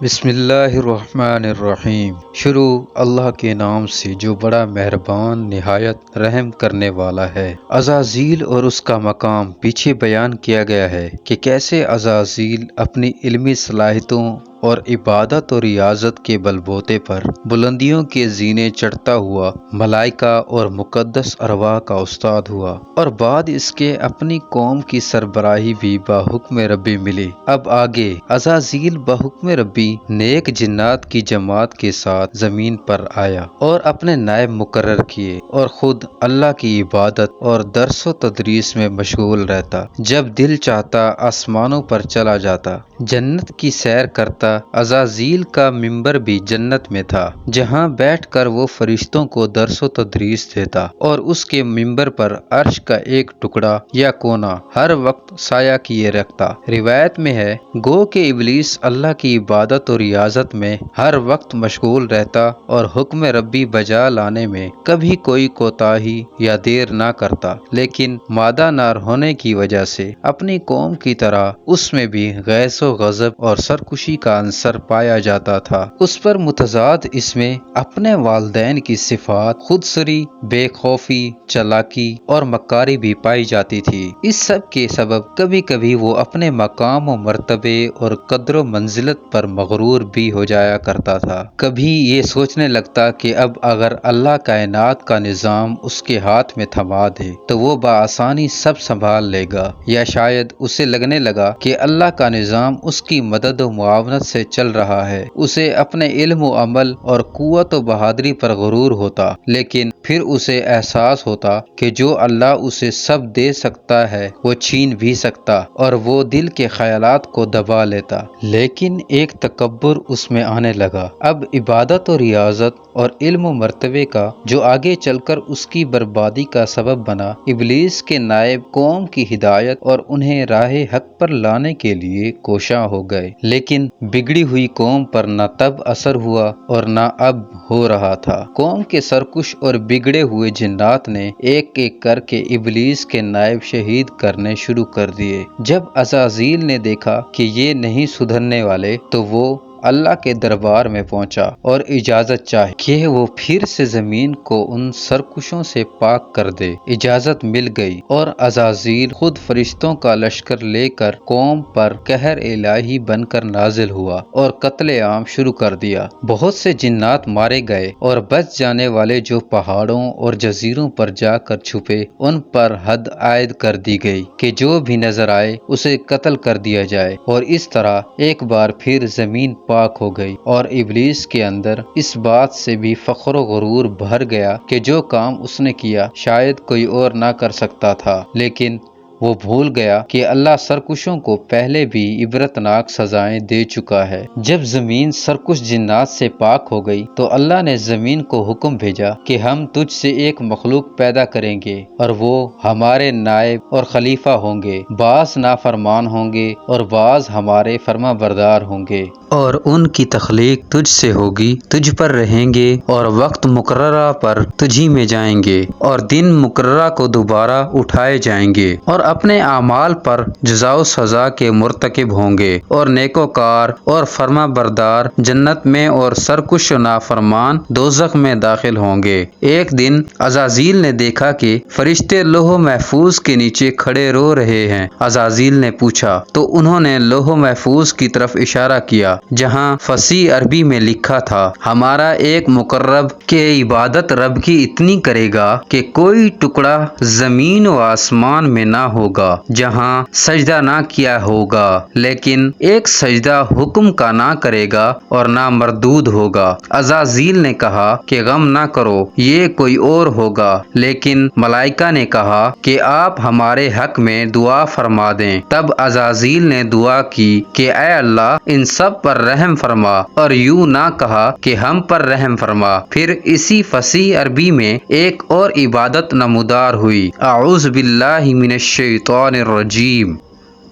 بسم اللہ الرحمن الرحیم۔ شروع اللہ کے نام سے جو بڑا مہربان نہایت رحم کرنے والا ہے۔ عزازیل اور اس کا مقام پیچھے بیان کیا گیا ہے کہ کیسے عزازیل اپنی علمی صلاحیتوں اور عبادت اور ریاضت کے بل بوتے پر بلندیوں کے زینے چڑھتا ہوا ملائکہ اور مقدس ارواح کا استاد ہوا، اور بعد اس کے اپنی قوم کی سربراہی بھی بحکم ربی ملی۔ اب آگے عزازیل بحکم ربی نیک جنات کی جماعت کے ساتھ زمین پر آیا اور اپنے نائب مقرر کیے، اور خود اللہ کی عبادت اور درس و تدریس میں مشغول رہتا۔ جب دل چاہتا آسمانوں پر چلا جاتا، جنت کی سیر کرتا۔ عزازیل کا ممبر بھی جنت میں تھا، جہاں بیٹھ کر وہ فرشتوں کو درس و تدریس دیتا، اور اس کے ممبر پر عرش کا ایک ٹکڑا یا کونا ہر وقت سایہ کیے رکھتا۔ روایت میں ہے، گو کہ ابلیس اللہ کی عبادت اور ریاضت میں ہر وقت مشغول رہتا اور حکم ربی بجا لانے میں کبھی کوئی کوتاہی یا دیر نہ کرتا، لیکن مادہ نار ہونے کی وجہ سے اپنی قوم کی طرح اس میں بھی غیظ و غضب اور سرکشی کا عنصر پایا جاتا تھا۔ اس پر متضاد اس میں اپنے والدین کی صفات خود سری، بے خوفی، چالاکی اور مکاری بھی پائی جاتی تھی۔ اس سب کے سبب کبھی کبھی وہ اپنے مقام و مرتبے اور قدر و منزلت پر مغرور بھی ہو جایا کرتا تھا۔ کبھی یہ سوچنے لگتا کہ اب اگر اللہ کائنات کا نظام اس کے ہاتھ میں تھما دے تو وہ بآسانی سب سنبھال لے گا، یا شاید اسے لگنے لگا کہ اللہ کا نظام اس کی مدد و معاونت سے چل رہا ہے۔ اسے اپنے علم و عمل اور قوت و بہادری پر غرور ہوتا، لیکن پھر اسے احساس ہوتا کہ جو اللہ اسے سب دے سکتا ہے وہ چھین بھی سکتا، اور وہ دل کے خیالات کو دبا لیتا۔ لیکن ایک تکبر اس میں آنے لگا۔ اب عبادت و ریاضت اور علم و مرتبے کا جو آگے چل کر اس کی بربادی کا سبب بنا، ابلیس کے نائب قوم کی ہدایت اور انہیں راہ حق پر لانے کے لیے کوشاں ہو گئے، لیکن بگڑی ہوئی قوم پر نہ تب اثر ہوا اور نہ اب ہو رہا تھا۔ قوم کے سرکش اور بگڑے ہوئے جنات نے ایک ایک کر کے ابلیس کے نائب شہید کرنے شروع کر دیے۔ جب عزازیل نے دیکھا کہ یہ نہیں سدھرنے والے تو وہ اللہ کے دربار میں پہنچا اور اجازت چاہی کہ وہ پھر سے زمین کو ان سرکشوں سے پاک کر دے۔ اجازت مل گئی، اور عزازیل خود فرشتوں کا لشکر لے کر قوم پر قہر الہی بن کر نازل ہوا اور قتل عام شروع کر دیا۔ بہت سے جنات مارے گئے، اور بچ جانے والے جو پہاڑوں اور جزیروں پر جا کر چھپے ان پر حد عائد کر دی گئی کہ جو بھی نظر آئے اسے قتل کر دیا جائے، اور اس طرح ایک بار پھر زمین پاک ہو گئی، اور ابلیس کے اندر اس بات سے بھی فخر و غرور بھر گیا کہ جو کام اس نے کیا شاید کوئی اور نہ کر سکتا تھا، لیکن وہ بھول گیا کہ اللہ سرکشوں کو پہلے بھی عبرتناک سزائیں دے چکا ہے۔ جب زمین سرکش جنات سے پاک ہو گئی تو اللہ نے زمین کو حکم بھیجا کہ ہم تجھ سے ایک مخلوق پیدا کریں گے، اور وہ ہمارے نائب اور خلیفہ ہوں گے۔ بعض نافرمان ہوں گے اور بعض ہمارے فرما بردار ہوں گے، اور ان کی تخلیق تجھ سے ہوگی، تجھ پر رہیں گے، اور وقت مقررہ پر تجھی میں جائیں گے، اور دن مقررہ کو دوبارہ اٹھائے جائیں گے، اور اپنے اعمال پر جزا و سزا کے مرتکب ہوں گے، اور نیکوکار اور فرما بردار جنت میں اور سرکش و نافرمان دوزخ میں داخل ہوں گے۔ ایک دن عزازیل نے دیکھا کہ فرشتے لوح محفوظ کے نیچے کھڑے رو رہے ہیں۔ عزازیل نے پوچھا تو انہوں نے لوح محفوظ کی طرف اشارہ کیا جہاں فصیح عربی میں لکھا تھا، ہمارا ایک مقرب کہ عبادت رب کی اتنی کرے گا کہ کوئی ٹکڑا زمین و آسمان میں نہ ہوگا جہاں سجدہ نہ کیا ہوگا، لیکن ایک سجدہ حکم کا نہ کرے گا اور نہ مردود ہوگا۔ عزازیل نے کہا کہ غم نہ کرو، یہ کوئی اور ہوگا، لیکن ملائکہ نے کہا کہ آپ ہمارے حق میں دعا فرما دیں۔ تب عزازیل نے دعا کی کہ اے اللہ ان سب پر رحم فرما، اور یوں نہ کہا کہ ہم پر رحم فرما۔ پھر اسی فصیح عربی میں ایک اور عبادت نمودار ہوئی، اعوذ باللہ من الشیطان الرجیم۔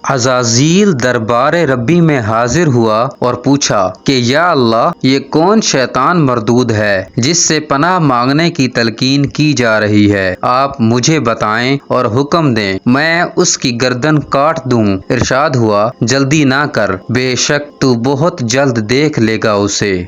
عزازیل دربار ربی میں حاضر ہوا اور پوچھا کہ یا اللہ، یہ کون شیطان مردود ہے جس سے پناہ مانگنے کی تلقین کی جا رہی ہے؟ آپ مجھے بتائیں اور حکم دیں، میں اس کی گردن کاٹ دوں۔ ارشاد ہوا، جلدی نہ کر، بے شک تو بہت جلد دیکھ لے گا اسے۔